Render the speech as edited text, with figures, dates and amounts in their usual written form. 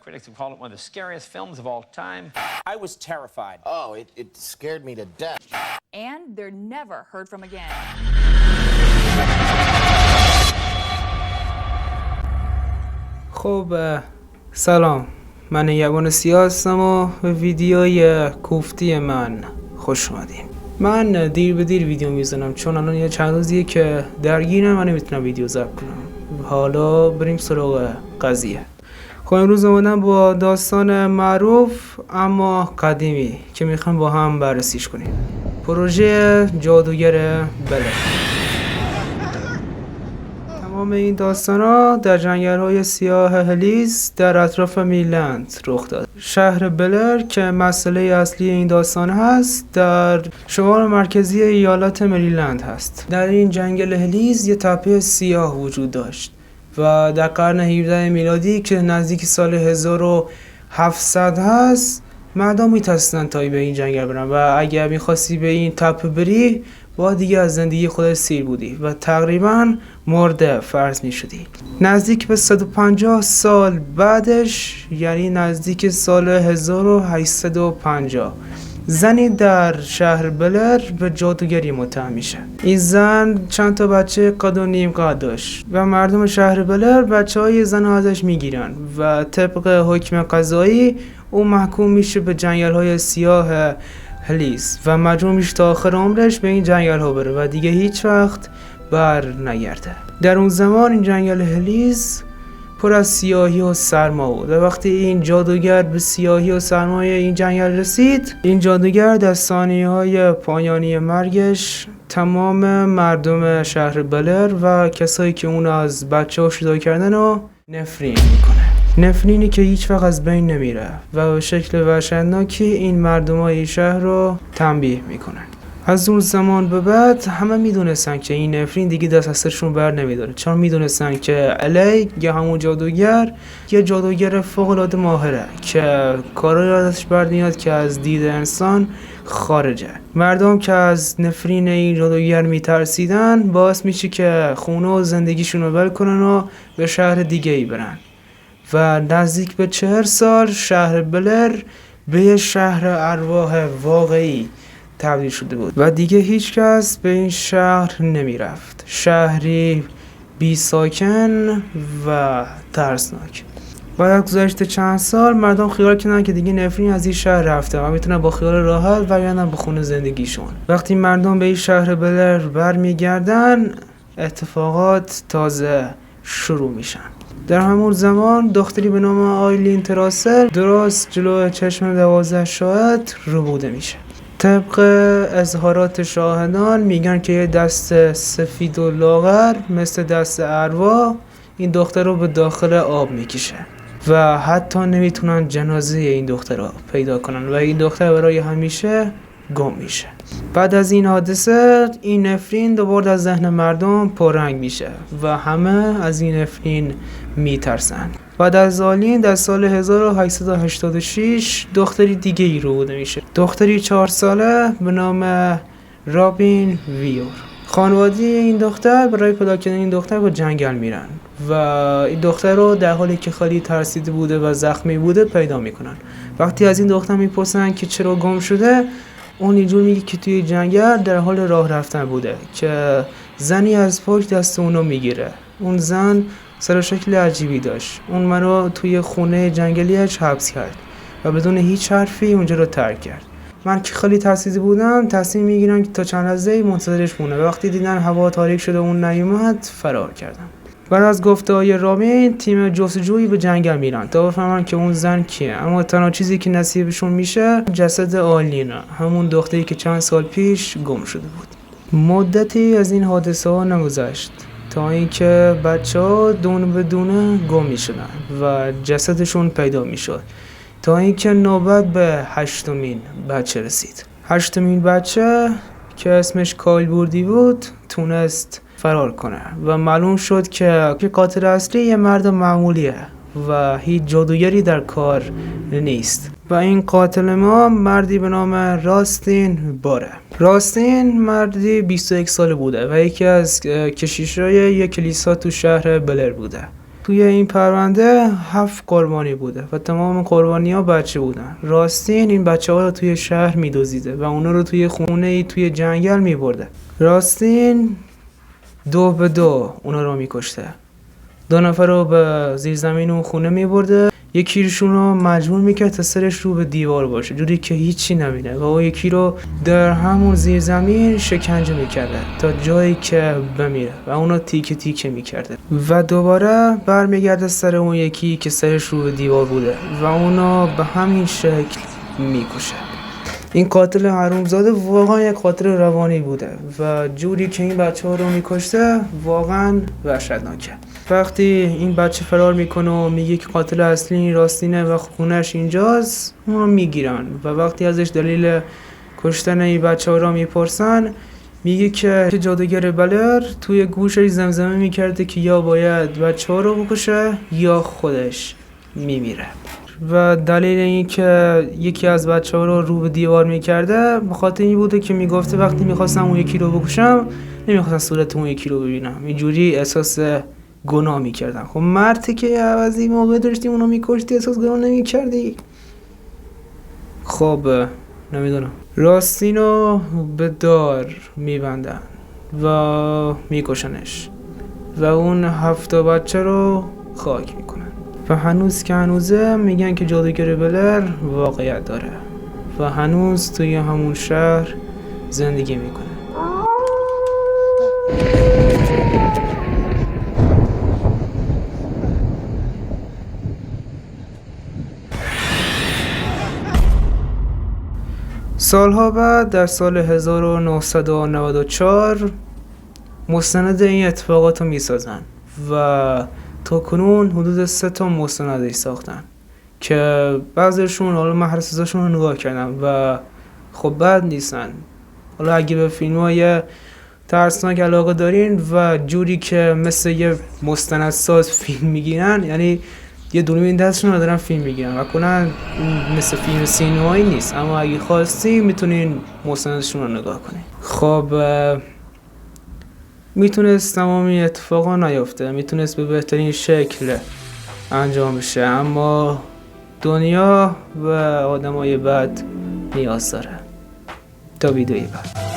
Critics have called it one of the scariest films of all time. I was terrified. Oh, it scared me to death. And they're never heard from again. خب سلام، من یبان سیاه هستم و به ویدیوی کوفتی من خوش اومدین. من دیر به دیر ویدیو میزنم چون الان یه چند روزیه که درگیرم و نمیتونم ویدیو ضبط کنم. حالا بریم سراغ قضیه. خب امروز اومدم با داستان معروف اما قدیمی که میخوام با هم بررسیش کنیم. پروژه جادوگر بلر. تمام این داستانا در جنگل‌های سیاه هلیز در اطراف میلند رخ داد. شهر بلر که مسئله اصلی این داستان هست در شمال مرکزی ایالت مریلند هست. در این جنگل هلیز یه تپه سیاه وجود داشت و در قرن 17 میلادی که نزدیک سال 1700 هست مردم میترسیدن تا به این جنگل برن و اگر میخواستی به این تپه بری با دیگه از زندگی خودت سیر بودی و تقریبا مرده فرض میشدی. نزدیک به 150 سال بعدش، یعنی نزدیک سال 1850، زنی در شهر بلر به جادوگری متهم میشه. این زن چند تا بچه قد و نیم قد داشت و مردم شهر بلر بچه های زن ازش میگیرن و طبق حکم قضایی او محکوم میشه به جنگل های سیاه هلیز و مجبور میشه تا آخر عمرش به این جنگل ها بره و دیگه هیچ وقت بر نگرده. در اون زمان این جنگل هلیز پر از سیاهی و سرما بود و وقتی این جادوگر به سیاهی و سرمای این جنگل رسید، این جادوگر در ثانیه‌های پایانی مرگش تمام مردم شهر بلر و کسایی که اون از بچه‌هاش جدا کردن رو نفرین میکنه. نفرینی که هیچ وقت از بین نمیره و به شکل وحشتناکی این مردمای شهر رو تنبیه میکنه. از اون زمان به بعد همه میدونستن که این نفرین دیگه دست از سرشون بر نمیداره، چون میدونستن که الی یا همون جادوگر یه جادوگر فوق العاده ماهره که کارایی ازش بر نمیاد که از دید انسان خارجه. مردم که از نفرین این جادوگر میترسیدن باعث میشه که خونه و زندگیشون رو ول کنن و به شهر دیگه ای برن و نزدیک به 40 سال شهر بلر به یه شهر ارواح واقعی تبدیل شده بود و دیگه هیچ کس به این شهر نمی رفت. شهری بی ساکن و ترسناک. بعد از گذشت چند سال مردم خیال کردن که دیگه نفرین از این شهر رفته و میتونن با خیال راحت برگردن به خونه زندگیشون. وقتی مردم به این شهر بلر برمیگردن اتفاقات تازه شروع میشن. در همون زمان دختری به نام آیلین تراسل درست جلو چشم 12 شاهد ربوده میشه. طبق اظهارات شاهدان میگن که یه دست سفید و لاغر مثل دست ارواح این دختر رو به داخل آب میکشه و حتی نمیتونن جنازه این دختر رو پیدا کنن و این دختر برای همیشه گم میشه. بعد از این حادثه این نفرین دوباره از ذهن مردم پررنگ میشه و همه از این نفرین میترسن. بعد از آیلین در سال 1886 دختری دیگه ای ربوده میشه. دختری 4 ساله به نام رابین ویور. خانواده این دختر برای پیدا کردن این دختر به جنگل میرن و این دختر رو در حالی که خیلی ترسیده بوده و زخمی بوده پیدا میکنن. وقتی از این دختر میپرسن که چرا گم شده، اون اینجور میگه که توی جنگل در حال راه رفتن بوده که زنی از پشت دست اونو میگیره. اون زن سر شکل عجیبی داشت. اون منو توی خونه جنگلیش حبس کرد و بدون هیچ حرفی اونجا رو ترک کرد. من که خیلی ترسیده بودم تصمیم میگیرم که تا چند لحظه منتظرش مونه و وقتی دیدن هوا تاریک شده و اون نیومد فرار کردم. بعد از گفته‌های رابین تیم جستجویی به جنگل میرن تا بفهمن که اون زن کیه، اما تنها چیزی که نصیبشون میشه جسد آیلینا، همون دختری که چند سال پیش گم شده بود. مدتی از این حادثه ها نگذشت تا اینکه بچه‌ها دونه به دونه گم میشدن و جسدشون پیدا میشد تا اینکه نوبت به 8مین بچه رسید. 8مین بچه که اسمش کایل بود تونست فرار کنه و معلوم شد که قاتل اصلی یه مرد معمولیه و هیچ جادوگری در کار نیست و این قاتل ما مردی به نام راستین باره. راستین مردی 21 ساله بوده و یکی از کشیشای یک کلیسا تو شهر بلر بوده. توی این پرونده 7 قربانی بوده و تمام قربانی ها بچه بودن. راستین این بچه ها رو توی شهر میدوزیده و اونا رو توی خونه ای توی جنگل میبرده. راستین 2 به 2 اونا رو میکشته. 2 نفر رو به زیرزمین اون خونه میبرده، یکیشون رو مجبور میکرد تا سرش رو به دیوار باشه جوری که هیچی نبینه و اون یکی رو در همون زیرزمین شکنجه میکرده تا جایی که بمیره و اونو تیکه تیکه میکرده و دوباره برمیگرده سر اون یکی که سرش رو به دیوار بوده و اونو به همین شکل میکشه. این قاتل حرومزاده واقعا یک قاتل روانی بوده و جوری که این بچه ها رو میکشته واقعا وحشتناکه. وقتی این بچه فرار میکنه و میگه که قاتل اصلی راستینه و خونش اینجاست، اونو میگیرن و وقتی ازش دلیل کشتن این بچه ها رو میپرسن میگه که جادوگر بلر توی گوشش زمزمه میکرده که یا باید بچه ها رو بکشه یا خودش میمیره و دلیل این که یکی از بچه ها رو به دیوار میکرده بخاطر این بوده که میگفته وقتی میخواستم اون یکی رو بکشم نمیخواستم صورت اون یکی رو ببینم، اینجوری احساس گناه میکردم. خب مردی که عوضی موقع داشتی اونو میکشتی احساس گناه نمیکردی؟ خب نمیدونم. راستینو به دار میبندن و میکشنش و اون 7 بچه رو خاک میکنن و هنوز که هنوزه میگن که جادوگر بلر واقعیت داره و هنوز توی همون شهر زندگی میکنه. سالها بعد در سال 1994 مستند این اتفاقات رو میسازن و تا کنون حدود 3 مستندش ساختن که بعضیشون حالا من هر سازشون رو نگاه کردم و خب بد نیستن. حالا اگه به فیلم های ترسناک علاقه دارین و جوری که مثل یه مستندساز فیلم میگیرن، یعنی یه دوربین دستشون رو دارن فیلم میگیرن و کنن مثل فیلم سینمایی نیست، اما اگه خواستی میتونین مستندشون رو نگاه کنین. خب میتونست تمامی اتفاقا نیفته، میتونست به بهترین شکل انجام بشه، اما دنیا و آدمای بد نیاز داره. تا ویدیوی بعد.